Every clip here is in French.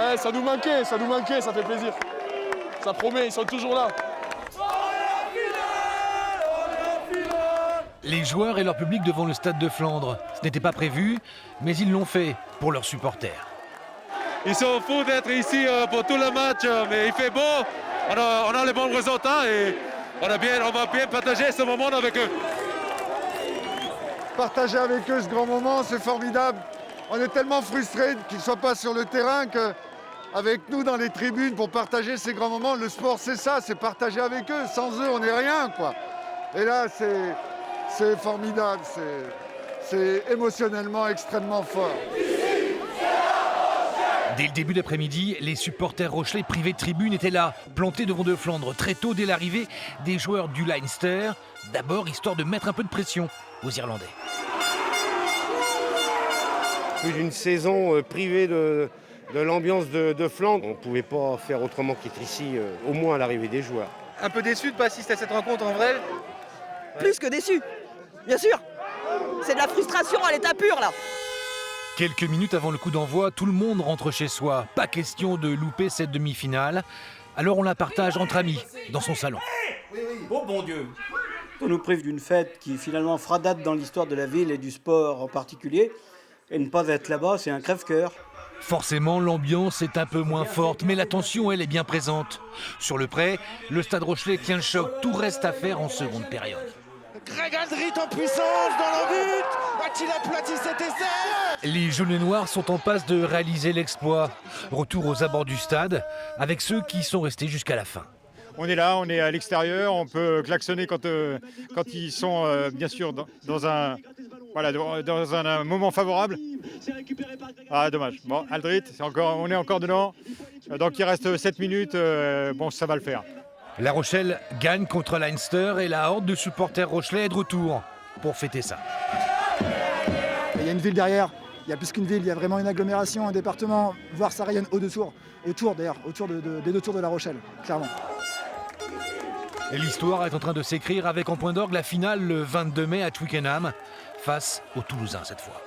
Ouais, ça nous manquait, ça fait plaisir. Ça promet, ils sont toujours là. Les joueurs et leur public devant le stade de Flandre. Ce n'était pas prévu, mais ils l'ont fait pour leurs supporters. Ils sont fous d'être ici pour tout le match, mais il fait beau. On a les bons résultats et on va bien partager ce moment avec eux. Partager avec eux ce grand moment, c'est formidable. On est tellement frustrés qu'ils ne soient pas sur le terrain qu'avec nous dans les tribunes pour partager ces grands moments, le sport c'est ça, c'est partager avec eux. Sans eux, on n'est rien, quoi. Et là, c'est formidable, c'est émotionnellement extrêmement fort. Dès le début d'après-midi, les supporters rochelais privés de tribune étaient là, plantés devant de Flandre, très tôt dès l'arrivée des joueurs du Leinster, d'abord histoire de mettre un peu de pression aux Irlandais. Plus d'une saison privée de l'ambiance de Flandre, on ne pouvait pas faire autrement qu'être ici, au moins à l'arrivée des joueurs. Un peu déçu de ne pas assister à cette rencontre en vrai? Plus que déçu, bien sûr. C'est de la frustration à l'état pur là. Quelques minutes avant le coup d'envoi, tout le monde rentre chez soi. Pas question de louper cette demi-finale. Alors on la partage entre amis, dans son salon. Oh bon Dieu! On nous prive d'une fête qui finalement fera date dans l'histoire de la ville et du sport en particulier. Et ne pas être là-bas, c'est un crève-cœur. Forcément, l'ambiance est un peu moins forte, mais la tension, elle, est bien présente. Sur le pré, le Stade Rochelais tient le choc. Tout reste à faire en seconde période. Greg Aldrit en puissance dans le but. A-t-il aplati cet essai? Les jaunes et noirs sont en passe de réaliser l'exploit. Retour aux abords du stade, avec ceux qui sont restés jusqu'à la fin. On est là, on est à l'extérieur, on peut klaxonner quand ils sont bien sûr dans un moment favorable. Ah dommage. Bon, Aldrit, on est encore dedans. Donc il reste 7 minutes, bon ça va le faire. La Rochelle gagne contre Leinster et la horde de supporters rochelais est de retour pour fêter ça. Il y a une ville derrière, il y a plus qu'une ville, il y a vraiment une agglomération, un département, voire ça rayonne autour des deux tours de La Rochelle, clairement. L'histoire est en train de s'écrire avec en point d'orgue la finale le 22 mai à Twickenham, face aux Toulousains cette fois.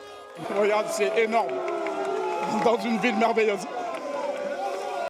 Regarde, c'est énorme. Dans une ville merveilleuse.